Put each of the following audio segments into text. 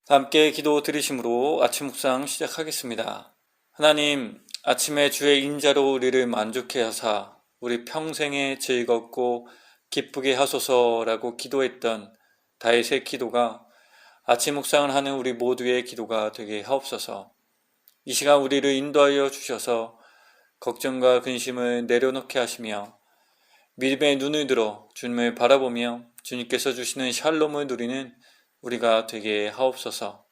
함께 기도 드리심으로 아침 묵상 시작하겠습니다. 하나님, 아침에 주의 인자로 우리를 만족해 하사 우리 평생에 즐겁고 기쁘게 하소서라고 기도했던 다윗의 기도가 아침 묵상을 하는 우리 모두의 기도가 되게 하옵소서. 이 시간 우리를 인도하여 주셔서 걱정과 근심을 내려놓게 하시며 믿음의 눈을 들어 주님을 바라보며 주님께서 주시는 샬롬을 누리는 우리가 되게 하옵소서.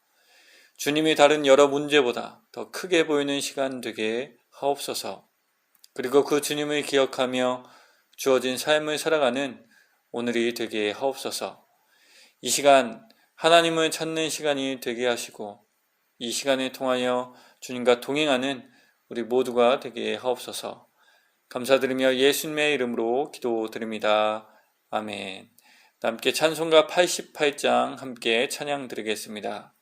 주님이 다른 여러 문제보다 더 크게 보이는 시간 되게 하옵소서. 그리고 그 주님을 기억하며 주어진 삶을 살아가는 오늘이 되게 하옵소서. 이 시간 하나님을 찾는 시간이 되게 하시고 이 시간을 통하여 주님과 동행하는 우리 모두가 되게 하옵소서. 감사드리며 예수님의 이름으로 기도드립니다. 아멘. 함께 찬송가 88장 함께 찬양 드리겠습니다.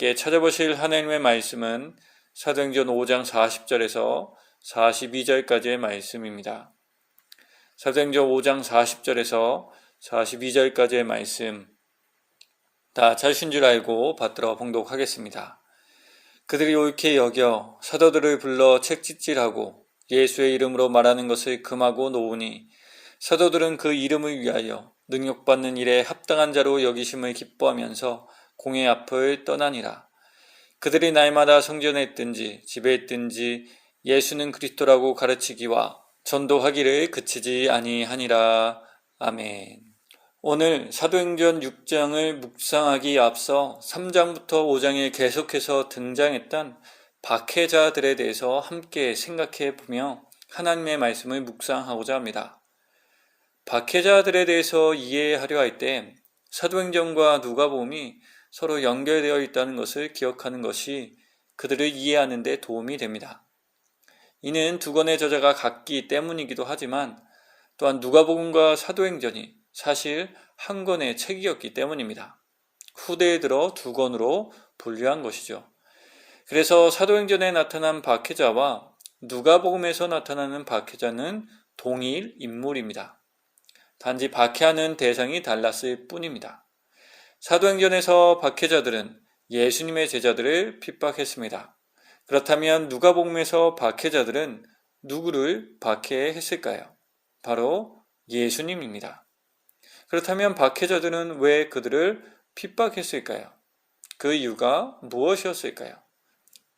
함께 찾아보실 하나님의 말씀은 사도행전 5장 40절에서 42절까지의 말씀입니다. 사도행전 5장 40절에서 42절까지의 말씀 다 찾으신 줄 알고 받들어 봉독하겠습니다. 그들이 옳게 여겨 사도들을 불러 책짓질하고 예수의 이름으로 말하는 것을 금하고 놓으니 사도들은 그 이름을 위하여 능력받는 일에 합당한 자로 여기심을 기뻐하면서 공회 앞을 떠나니라. 그들이 날마다 성전에 있든지 집에 있든지 예수는 그리스도라고 가르치기와 전도하기를 그치지 아니하니라. 아멘. 오늘 사도행전 6장을 묵상하기 앞서 3장부터 5장에 계속해서 등장했던 박해자들에 대해서 함께 생각해 보며 하나님의 말씀을 묵상하고자 합니다. 박해자들에 대해서 이해하려 할 때 사도행전과 누가복음이 서로 연결되어 있다는 것을 기억하는 것이 그들을 이해하는 데 도움이 됩니다. 이는 두 권의 저자가 같기 때문이기도 하지만 또한 누가복음과 사도행전이 사실 한 권의 책이었기 때문입니다. 후대에 들어 두 권으로 분류한 것이죠. 그래서 사도행전에 나타난 박해자와 누가복음에서 나타나는 박해자는 동일 인물입니다. 단지 박해하는 대상이 달랐을 뿐입니다. 사도행전에서 박해자들은 예수님의 제자들을 핍박했습니다. 그렇다면 누가복음에서 박해자들은 누구를 박해했을까요? 바로 예수님입니다. 그렇다면 박해자들은 왜 그들을 핍박했을까요? 그 이유가 무엇이었을까요?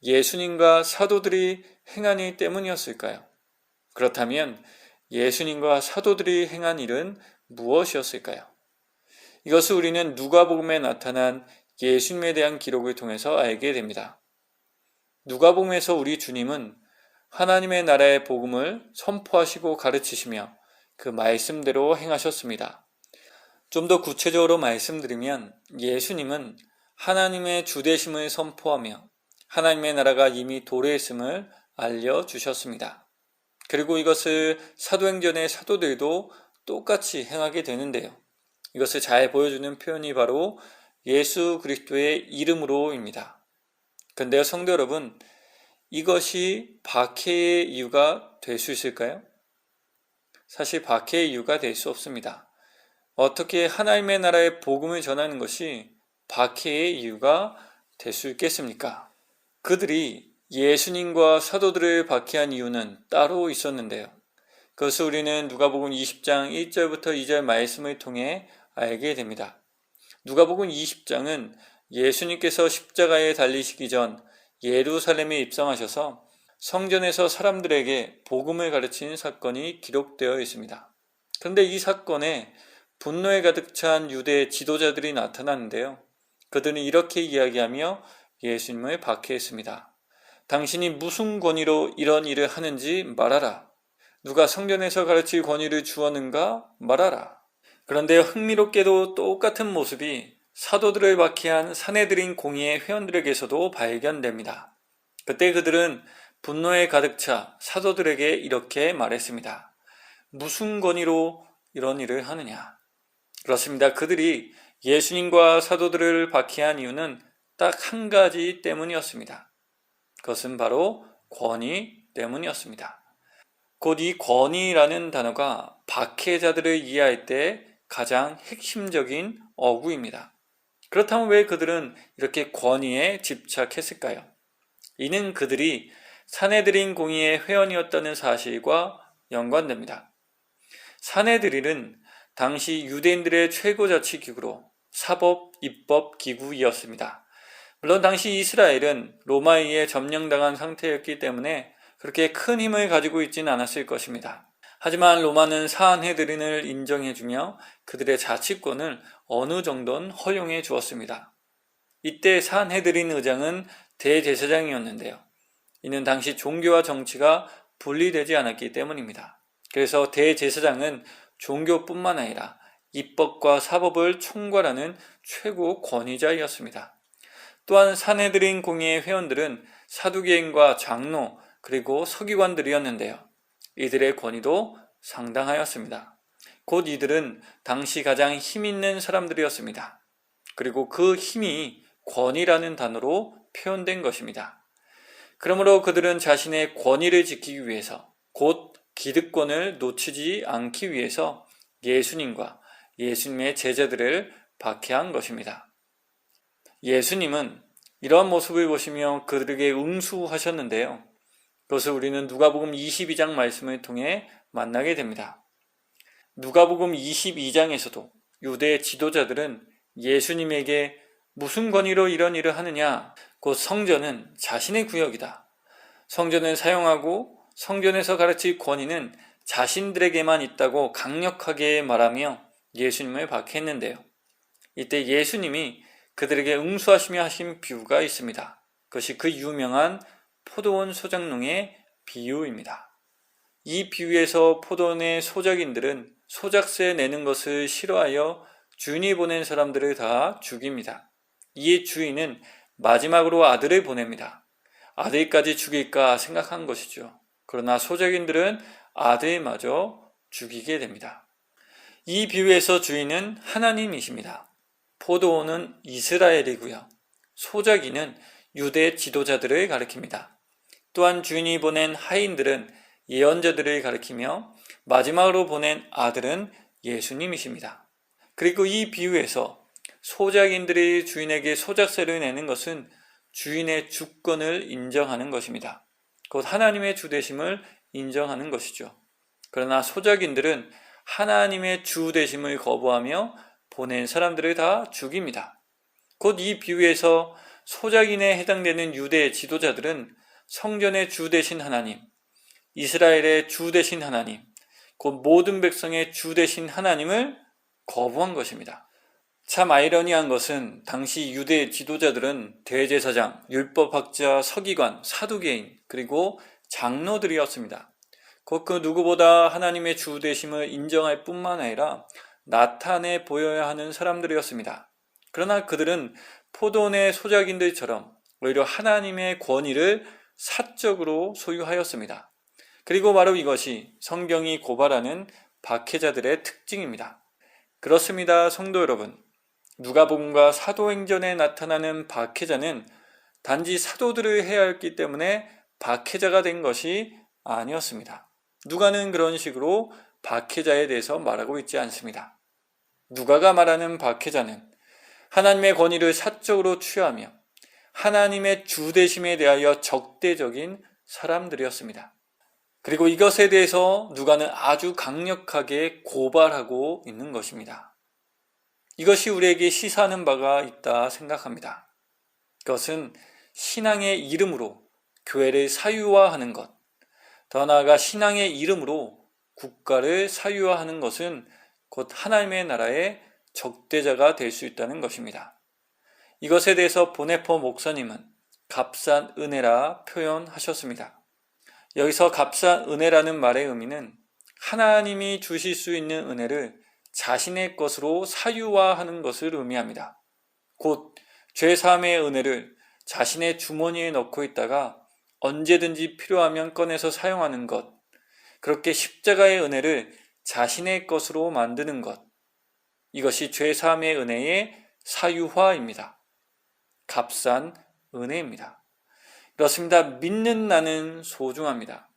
예수님과 사도들이 행한 일 때문이었을까요? 그렇다면 예수님과 사도들이 행한 일은 무엇이었을까요? 이것을 우리는 누가복음에 나타난 예수님에 대한 기록을 통해서 알게 됩니다. 누가복음에서 우리 주님은 하나님의 나라의 복음을 선포하시고 가르치시며 그 말씀대로 행하셨습니다. 좀 더 구체적으로 말씀드리면 예수님은 하나님의 주되심을 선포하며 하나님의 나라가 이미 도래했음을 알려주셨습니다. 그리고 이것을 사도행전의 사도들도 똑같이 행하게 되는데요. 이것을 잘 보여주는 표현이 바로 예수 그리스도의 이름으로입니다. 그런데요, 성도 여러분, 이것이 박해의 이유가 될 수 있을까요? 사실 박해의 이유가 될 수 없습니다. 어떻게 하나님의 나라의 복음을 전하는 것이 박해의 이유가 될 수 있겠습니까? 그들이 예수님과 사도들을 박해한 이유는 따로 있었는데요. 그것을 우리는 누가복음 20장 1절부터 2절 말씀을 통해 알게 됩니다. 누가복음 20장은 예수님께서 십자가에 달리시기 전 예루살렘에 입성하셔서 성전에서 사람들에게 복음을 가르치는 사건이 기록되어 있습니다. 그런데 이 사건에 분노에 가득 찬 유대 지도자들이 나타났는데요. 그들은 이렇게 이야기하며 예수님을 박해했습니다. 당신이 무슨 권위로 이런 일을 하는지 말하라. 누가 성전에서 가르칠 권위를 주었는가 말하라. 그런데 흥미롭게도 똑같은 모습이 사도들을 박해한 산헤드린 공의회 회원들에게서도 발견됩니다. 그때 그들은 분노에 가득 차 사도들에게 이렇게 말했습니다. 무슨 권위로 이런 일을 하느냐? 그렇습니다. 그들이 예수님과 사도들을 박해한 이유는 딱 한 가지 때문이었습니다. 그것은 바로 권위 때문이었습니다. 곧 이 권위라는 단어가 박해자들을 이해할 때 가장 핵심적인 어구입니다. 그렇다면 왜 그들은 이렇게 권위에 집착했을까요? 이는 그들이 산헤드린 공의회 회원이었다는 사실과 연관됩니다. 산헤드린은 당시 유대인들의 최고자치기구로 사법, 입법 기구이었습니다. 물론 당시 이스라엘은 로마에 의해 점령당한 상태였기 때문에 그렇게 큰 힘을 가지고 있지는 않았을 것입니다. 하지만 로마는 산헤드린을 인정해주며 그들의 자치권을 어느 정도는 허용해 주었습니다. 이때 산헤드린 의장은 대제사장이었는데요. 이는 당시 종교와 정치가 분리되지 않았기 때문입니다. 그래서 대제사장은 종교뿐만 아니라 입법과 사법을 총괄하는 최고 권위자이었습니다. 또한 산헤드린 공의회 회원들은 사두개인과 장로 그리고 서기관들이었는데요. 이들의 권위도 상당하였습니다. 곧 이들은 당시 가장 힘 있는 사람들이었습니다. 그리고 그 힘이 권위라는 단어로 표현된 것입니다. 그러므로 그들은 자신의 권위를 지키기 위해서 곧 기득권을 놓치지 않기 위해서 예수님과 예수님의 제자들을 박해한 것입니다. 예수님은 이러한 모습을 보시며 그들에게 응수하셨는데요. 그것을 우리는 누가복음 22장 말씀을 통해 만나게 됩니다. 누가복음 22장에서도 유대 지도자들은 예수님에게 무슨 권위로 이런 일을 하느냐? 곧 성전은 자신의 구역이다. 성전을 사용하고 성전에서 가르칠 권위는 자신들에게만 있다고 강력하게 말하며 예수님을 박해했는데요. 이때 예수님이 그들에게 응수하시며 하신 비유가 있습니다. 그것이 그 유명한 포도원 소작농의 비유입니다. 이 비유에서 포도원의 소작인들은 소작세 내는 것을 싫어하여 주인이 보낸 사람들을 다 죽입니다. 이에 주인은 마지막으로 아들을 보냅니다. 아들까지 죽일까 생각한 것이죠. 그러나 소작인들은 아들마저 죽이게 됩니다. 이 비유에서 주인은 하나님이십니다. 포도원은 이스라엘이고요. 소작이는 유대 지도자들을 가리킵니다. 또한 주인이 보낸 하인들은 예언자들을 가리키며 마지막으로 보낸 아들은 예수님이십니다. 그리고 이 비유에서 소작인들이 주인에게 소작세를 내는 것은 주인의 주권을 인정하는 것입니다. 곧 하나님의 주되심을 인정하는 것이죠. 그러나 소작인들은 하나님의 주되심을 거부하며 보낸 사람들을 다 죽입니다. 곧 이 비유에서 소작인에 해당되는 유대 지도자들은 성전의 주 되신 하나님, 이스라엘의 주 되신 하나님, 곧 모든 백성의 주 되신 하나님을 거부한 것입니다. 참 아이러니한 것은 당시 유대 지도자들은 대제사장, 율법학자, 서기관, 사두개인, 그리고 장로들이었습니다. 곧 그 누구보다 하나님의 주 되심을 인정할 뿐만 아니라 나타내 보여야 하는 사람들이었습니다. 그러나 그들은 포도원의 소작인들처럼 오히려 하나님의 권위를 사적으로 소유하였습니다. 그리고 바로 이것이 성경이 고발하는 박해자들의 특징입니다. 그렇습니다, 성도 여러분. 누가복음과 사도행전에 나타나는 박해자는 단지 사도들을 해하였기 때문에 박해자가 된 것이 아니었습니다. 누가는 그런 식으로 박해자에 대해서 말하고 있지 않습니다. 누가가 말하는 박해자는 하나님의 권위를 사적으로 취하며 하나님의 주되심에 대하여 적대적인 사람들이었습니다. 그리고 이것에 대해서 누가는 아주 강력하게 고발하고 있는 것입니다. 이것이 우리에게 시사하는 바가 있다 생각합니다. 그것은 신앙의 이름으로 교회를 사유화하는 것, 더 나아가 신앙의 이름으로 국가를 사유화하는 것은 곧 하나님의 나라의 적대자가 될 수 있다는 것입니다. 이것에 대해서 보네포 목사님은 값싼 은혜라 표현하셨습니다. 여기서 값싼 은혜라는 말의 의미는 하나님이 주실 수 있는 은혜를 자신의 것으로 사유화하는 것을 의미합니다. 곧 죄사함의 은혜를 자신의 주머니에 넣고 있다가 언제든지 필요하면 꺼내서 사용하는 것, 그렇게 십자가의 은혜를 자신의 것으로 만드는 것, 이것이 죄사함의 은혜의 사유화입니다. 값싼 은혜입니다. 그렇습니다. 믿는 나는 소중합니다.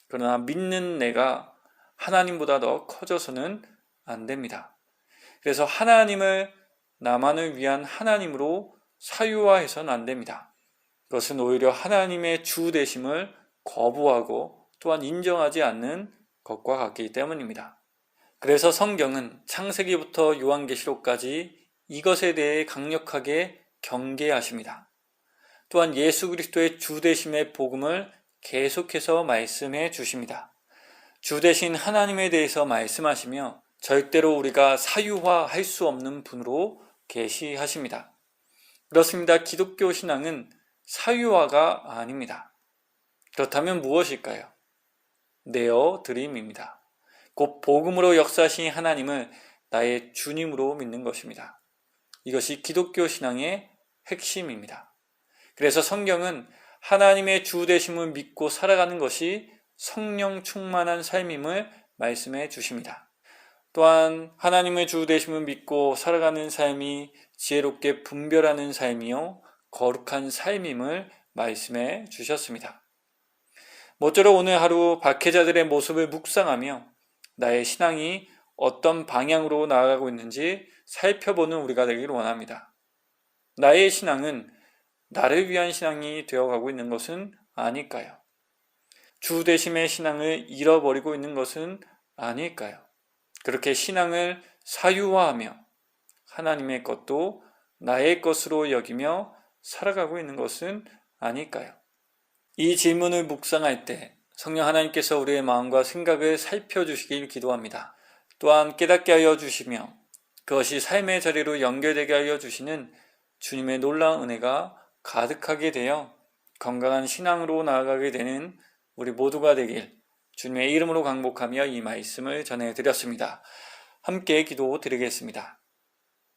그러나 믿는 내가 하나님보다 더 커져서는 안 됩니다. 그래서 하나님을 나만을 위한 하나님으로 사유화해서는 안 됩니다. 그것은 오히려 하나님의 주 되심을 거부하고 또한 인정하지 않는 것과 같기 때문입니다. 그래서 성경은 창세기부터 요한계시록까지 이것에 대해 강력하게 경계하십니다. 또한 예수 그리스도의 주 되심의 복음을 계속해서 말씀해 주십니다. 주 되신 하나님에 대해서 말씀하시며 절대로 우리가 사유화할 수 없는 분으로 계시하십니다. 그렇습니다. 기독교 신앙은 사유화가 아닙니다. 그렇다면 무엇일까요? 내어드림입니다. 곧 복음으로 역사하신 하나님을 나의 주님으로 믿는 것입니다. 이것이 기독교 신앙의 핵심입니다. 그래서 성경은 하나님의 주 되심을 믿고 살아가는 것이 성령 충만한 삶임을 말씀해 주십니다. 또한 하나님의 주 되심을 믿고 살아가는 삶이 지혜롭게 분별하는 삶이요 거룩한 삶임을 말씀해 주셨습니다. 모쪼록 오늘 하루 박해자들의 모습을 묵상하며 나의 신앙이 어떤 방향으로 나아가고 있는지 살펴보는 우리가 되기를 원합니다. 나의 신앙은 나를 위한 신앙이 되어가고 있는 것은 아닐까요? 주 되심의 신앙을 잃어버리고 있는 것은 아닐까요? 그렇게 신앙을 사유화하며 하나님의 것도 나의 것으로 여기며 살아가고 있는 것은 아닐까요? 이 질문을 묵상할 때 성령 하나님께서 우리의 마음과 생각을 살펴주시길 기도합니다. 또한 깨닫게 하여 주시며 그것이 삶의 자리로 연결되게 하여 주시는 주님의 놀라운 은혜가 가득하게 되어 건강한 신앙으로 나아가게 되는 우리 모두가 되길 주님의 이름으로 강복하며 이 말씀을 전해드렸습니다. 함께 기도 드리겠습니다.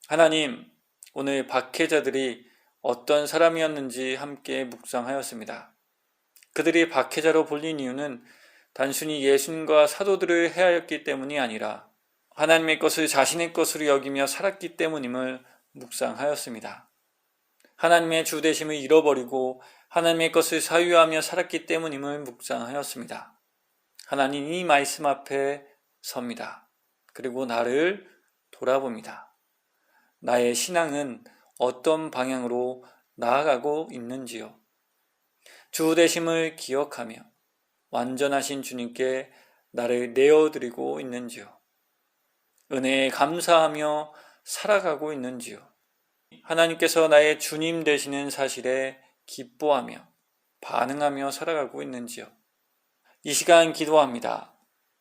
하나님, 오늘 박해자들이 어떤 사람이었는지 함께 묵상하였습니다. 그들이 박해자로 불린 이유는 단순히 예수님과 사도들을 해하였기 때문이 아니라 하나님의 것을 자신의 것으로 여기며 살았기 때문임을 묵상하였습니다. 하나님의 주되심을 잃어버리고 하나님의 것을 사유하며 살았기 때문임을 묵상하였습니다. 하나님 이 말씀 앞에 섭니다. 그리고 나를 돌아봅니다. 나의 신앙은 어떤 방향으로 나아가고 있는지요? 주되심을 기억하며 완전하신 주님께 나를 내어드리고 있는지요? 은혜에 감사하며 살아가고 있는지요? 하나님께서 나의 주님 되시는 사실에 기뻐하며 반응하며 살아가고 있는지요? 이 시간 기도합니다.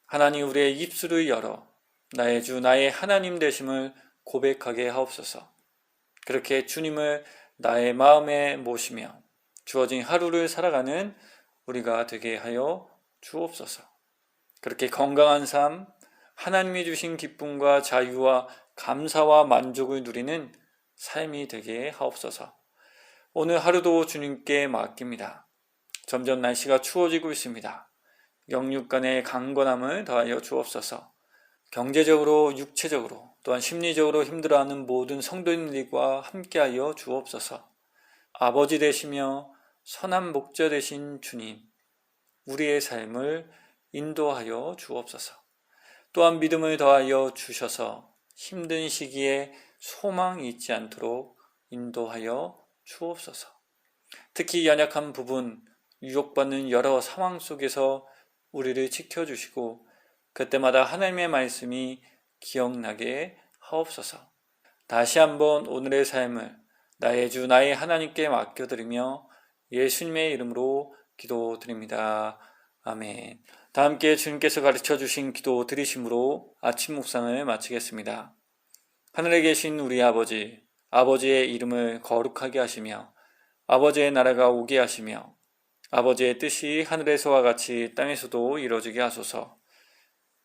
하나님 우리의 입술을 열어 나의 주 나의 하나님 되심을 고백하게 하옵소서. 그렇게 주님을 나의 마음에 모시며 주어진 하루를 살아가는 우리가 되게 하여 주옵소서. 그렇게 건강한 삶, 하나님이 주신 기쁨과 자유와 감사와 만족을 누리는 삶이 되게 하옵소서. 오늘 하루도 주님께 맡깁니다. 점점 날씨가 추워지고 있습니다. 영육 간의 강건함을 더하여 주옵소서. 경제적으로, 육체적으로, 또한 심리적으로 힘들어하는 모든 성도님들과 함께하여 주옵소서. 아버지 되시며 선한 목자 되신 주님, 우리의 삶을 인도하여 주옵소서. 또한 믿음을 더하여 주셔서 힘든 시기에 소망이 있지 않도록 인도하여 주옵소서. 특히 연약한 부분, 유혹받는 여러 상황 속에서 우리를 지켜주시고 그때마다 하나님의 말씀이 기억나게 하옵소서. 다시 한번 오늘의 삶을 나의 주 나의 하나님께 맡겨드리며 예수님의 이름으로 기도드립니다. 아멘. 다 함께 주님께서 가르쳐주신 기도 드리심으로 아침 묵상을 마치겠습니다. 하늘에 계신 우리 아버지, 아버지의 이름을 거룩하게 하시며 아버지의 나라가 오게 하시며 아버지의 뜻이 하늘에서와 같이 땅에서도 이루어지게 하소서.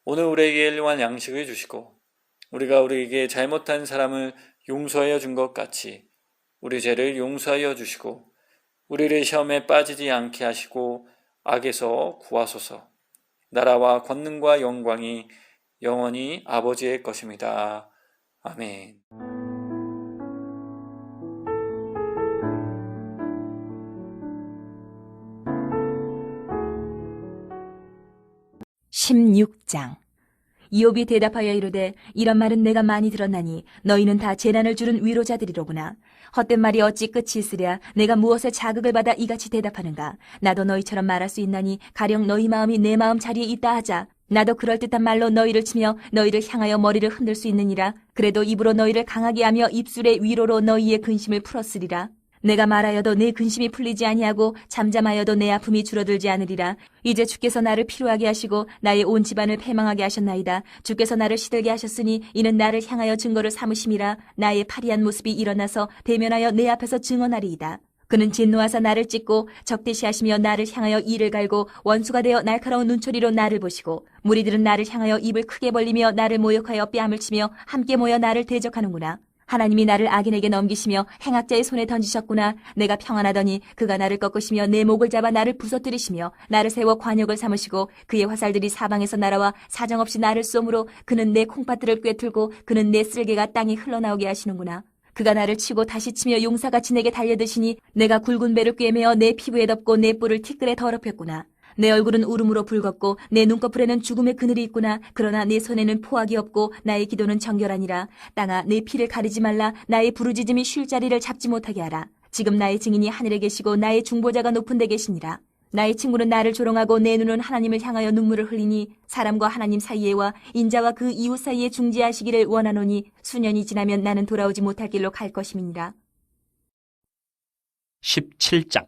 오늘 우리에게 일용할 양식을 주시고 우리가 우리에게 잘못한 사람을 용서하여 준 것 같이 우리 죄를 용서하여 주시고 우리를 시험에 빠지지 않게 하시고 악에서 구하소서. 나라와 권능과 영광이 영원히 아버지의 것입니다. 아멘. (16장) 이욥이 대답하여 이르되 이런 말은 내가 많이 들었나니 너희는 다 재난을 주는 위로자들이로구나. 헛된 말이 어찌 끝이 있으랴. 내가 무엇에 자극을 받아 이같이 대답하는가. 나도 너희처럼 말할 수 있나니 가령 너희 마음이 내 마음 자리에 있다 하자. 나도 그럴듯한 말로 너희를 치며 너희를 향하여 머리를 흔들 수 있느니라. 그래도 입으로 너희를 강하게 하며 입술의 위로로 너희의 근심을 풀었으리라. 내가 말하여도 내 근심이 풀리지 아니하고 잠잠하여도 내 아픔이 줄어들지 않으리라. 이제 주께서 나를 피로하게 하시고 나의 온 집안을 패망하게 하셨나이다. 주께서 나를 시들게 하셨으니 이는 나를 향하여 증거를 삼으심이라. 나의 파리한 모습이 일어나서 대면하여 내 앞에서 증언하리이다. 그는 진노하사 나를 찢고 적대시하시며 나를 향하여 이를 갈고 원수가 되어 날카로운 눈초리로 나를 보시고 무리들은 나를 향하여 입을 크게 벌리며 나를 모욕하여 뺨을 치며 함께 모여 나를 대적하는구나. 하나님이 나를 악인에게 넘기시며 행악자의 손에 던지셨구나. 내가 평안하더니 그가 나를 꺾으시며 내 목을 잡아 나를 부서뜨리시며 나를 세워 관역을 삼으시고 그의 화살들이 사방에서 날아와 사정없이 나를 쏘므로 그는 내 콩팥들을 꿰뚫고 그는 내 쓸개가 땅에 흘러나오게 하시는구나. 그가 나를 치고 다시 치며 용사같이 내게 달려드시니 내가 굵은 배를 꿰매어 내 피부에 덮고 내 뿔을 티끌에 더럽혔구나. 내 얼굴은 울음으로 붉었고 내 눈꺼풀에는 죽음의 그늘이 있구나. 그러나 내 손에는 포악이 없고 나의 기도는 정결하니라. 땅아 내 피를 가리지 말라. 나의 부르짖음이 쉴 자리를 잡지 못하게 하라. 지금 나의 증인이 하늘에 계시고 나의 중보자가 높은 데 계시니라. 나의 친구는 나를 조롱하고 내 눈은 하나님을 향하여 눈물을 흘리니 사람과 하나님 사이에와 인자와 그 이웃 사이에 중재하시기를 원하노니 수년이 지나면 나는 돌아오지 못할 길로 갈 것임이니라. 17장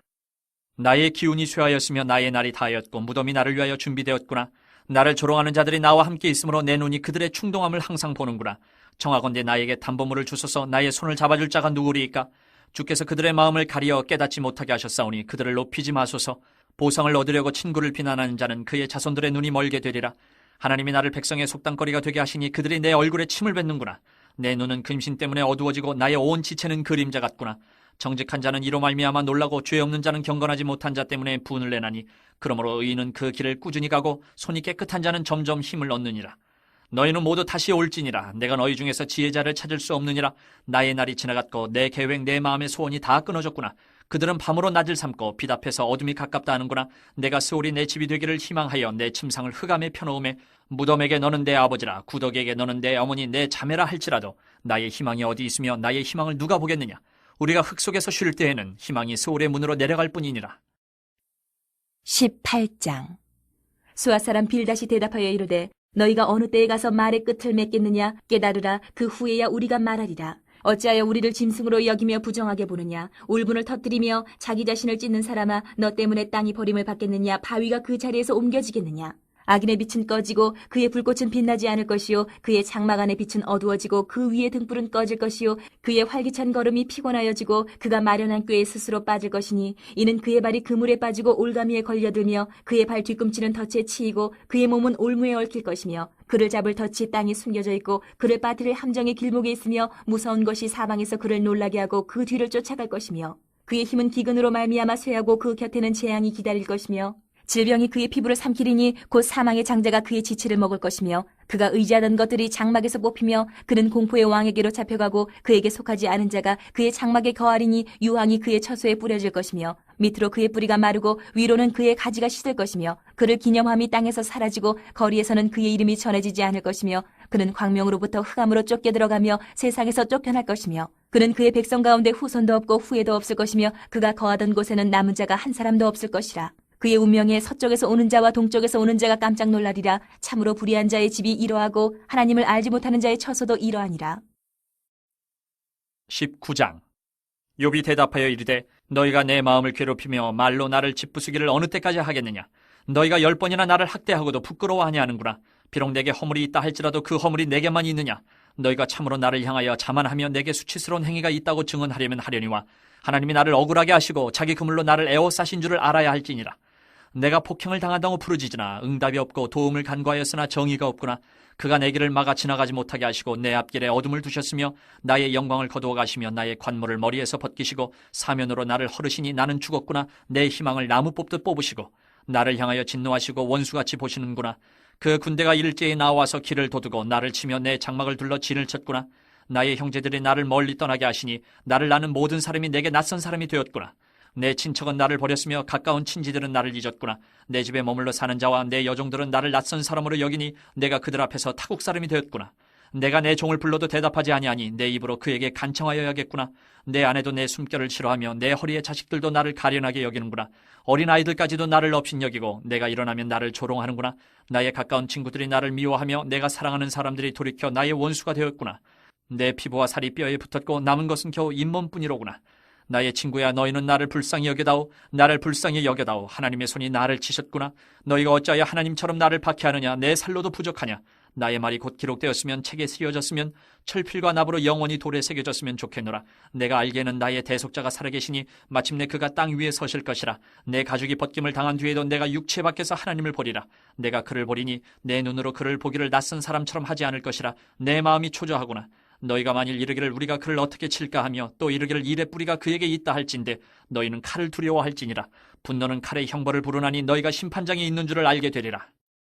나의 기운이 쇠하였으며 나의 날이 다하였고 무덤이 나를 위하여 준비되었구나. 나를 조롱하는 자들이 나와 함께 있으므로 내 눈이 그들의 충동함을 항상 보는구나. 청하건대 나에게 담보물을 주소서. 나의 손을 잡아줄 자가 누구리이까? 주께서 그들의 마음을 가리어 깨닫지 못하게 하셨사오니 그들을 높이지 마소서. 보상을 얻으려고 친구를 비난하는 자는 그의 자손들의 눈이 멀게 되리라. 하나님이 나를 백성의 속담거리가 되게 하시니 그들이 내 얼굴에 침을 뱉는구나. 내 눈은 근심 때문에 어두워지고 나의 온 지체는 그림자 같구나. 정직한 자는 이로 말미암아 놀라고 죄 없는 자는 경건하지 못한 자 때문에 분을 내나니 그러므로 의인은 그 길을 꾸준히 가고 손이 깨끗한 자는 점점 힘을 얻느니라. 너희는 모두 다시 올지니라. 내가 너희 중에서 지혜자를 찾을 수 없느니라. 나의 날이 지나갔고 내 계획 내 마음의 소원이 다 끊어졌구나. 그들은 밤으로 낮을 삼고 빛 앞에서 어둠이 가깝다 하는구나. 내가 스올이 내 집이 되기를 희망하여 내 침상을 흑암에 펴놓음에 무덤에게 너는 내 아버지라 구덕에게 너는 내 어머니 내 자매라 할지라도 나의 희망이 어디 있으며 나의 희망을 누가 보겠느냐. 우리가 흙 속에서 쉴 때에는 희망이 스올의 문으로 내려갈 뿐이니라. 18장. 수아 사람 빌닷이 대답하여 이르되 너희가 어느 때에 가서 말의 끝을 맺겠느냐. 깨달으라. 그 후에야 우리가 말하리라. 어찌하여 우리를 짐승으로 여기며 부정하게 보느냐. 울분을 터뜨리며 자기 자신을 찢는 사람아, 너 때문에 땅이 버림을 받겠느냐. 바위가 그 자리에서 옮겨지겠느냐. 악인의 빛은 꺼지고 그의 불꽃은 빛나지 않을 것이요 그의 장막 안의 빛은 어두워지고 그 위의 등불은 꺼질 것이요 그의 활기찬 걸음이 피곤하여지고 그가 마련한 꾀에 스스로 빠질 것이니 이는 그의 발이 그물에 빠지고 올가미에 걸려들며 그의 발 뒤꿈치는 덫에 치이고 그의 몸은 올무에 얽힐 것이며 그를 잡을 덫이 땅에 숨겨져 있고 그를 빠뜨릴 함정의 길목에 있으며 무서운 것이 사방에서 그를 놀라게 하고 그 뒤를 쫓아갈 것이며 그의 힘은 기근으로 말미암아 쇠하고 그 곁에는 재앙이 기다릴 것이며 질병이 그의 피부를 삼키리니 곧 사망의 장자가 그의 지체를 먹을 것이며 그가 의지하던 것들이 장막에서 뽑히며 그는 공포의 왕에게로 잡혀가고 그에게 속하지 않은 자가 그의 장막에 거하리니 유황이 그의 처소에 뿌려질 것이며 밑으로 그의 뿌리가 마르고 위로는 그의 가지가 씻을 것이며 그를 기념함이 땅에서 사라지고 거리에서는 그의 이름이 전해지지 않을 것이며 그는 광명으로부터 흑암으로 쫓겨 들어가며 세상에서 쫓겨날 것이며 그는 그의 백성 가운데 후손도 없고 후회도 없을 것이며 그가 거하던 곳에는 남은 자가 한 사람도 없을 것이라. 그의 운명에 서쪽에서 오는 자와 동쪽에서 오는 자가 깜짝 놀라리라. 참으로 불의한 자의 집이 이러하고 하나님을 알지 못하는 자의 처소도 이러하니라. 19장. 욥이 대답하여 이르되 너희가 내 마음을 괴롭히며 말로 나를 짓부수기를 어느 때까지 하겠느냐. 너희가 10번이나 나를 학대하고도 부끄러워하냐 하는구나. 비록 내게 허물이 있다 할지라도 그 허물이 내게만 있느냐. 너희가 참으로 나를 향하여 자만하며 내게 수치스러운 행위가 있다고 증언하려면 하려니와 하나님이 나를 억울하게 하시고 자기 그물로 나를 에워싸신 줄을 알아야 할지니라. 내가 폭행을 당한다고 부르짖으나 응답이 없고 도움을 간구하였으나 정의가 없구나. 그가 내 길을 막아 지나가지 못하게 하시고 내 앞길에 어둠을 두셨으며 나의 영광을 거두어 가시며 나의 관모를 머리에서 벗기시고 사면으로 나를 허르시니 나는 죽었구나. 내 희망을 나무 뽑듯 뽑으시고 나를 향하여 진노하시고 원수같이 보시는구나. 그 군대가 일제히 나와서 길을 도두고 나를 치며 내 장막을 둘러 진을 쳤구나. 나의 형제들이 나를 멀리 떠나게 하시니 나를 아는 모든 사람이 내게 낯선 사람이 되었구나. 내 친척은 나를 버렸으며 가까운 친지들은 나를 잊었구나. 내 집에 머물러 사는 자와 내 여종들은 나를 낯선 사람으로 여기니 내가 그들 앞에서 타국 사람이 되었구나. 내가 내 종을 불러도 대답하지 아니하니 내 입으로 그에게 간청하여야겠구나. 내 아내도 내 숨결을 싫어하며 내 허리의 자식들도 나를 가련하게 여기는구나. 어린아이들까지도 나를 업신여기고 내가 일어나면 나를 조롱하는구나. 나의 가까운 친구들이 나를 미워하며 내가 사랑하는 사람들이 돌이켜 나의 원수가 되었구나. 내 피부와 살이 뼈에 붙었고 남은 것은 겨우 잇몸뿐이로구나. 나의 친구야, 너희는 나를 불쌍히 여겨다오. 나를 불쌍히 여겨다오. 하나님의 손이 나를 치셨구나. 너희가 어찌하여 하나님처럼 나를 박해하느냐. 내 살로도 부족하냐. 나의 말이 곧 기록되었으면 책에 쓰여졌으면 철필과 납으로 영원히 돌에 새겨졌으면 좋겠노라. 내가 알기에는 나의 대속자가 살아계시니 마침내 그가 땅 위에 서실 것이라. 내 가죽이 벗김을 당한 뒤에도 내가 육체 밖에서 하나님을 보리라. 내가 그를 보리니 내 눈으로 그를 보기를 낯선 사람처럼 하지 않을 것이라. 내 마음이 초조하구나. 너희가 만일 이르기를 우리가 그를 어떻게 칠까 하며 또 이르기를 일의 뿌리가 그에게 있다 할진대 너희는 칼을 두려워할지니라. 분노는 칼의 형벌을 부르나니 너희가 심판장에 있는 줄을 알게 되리라.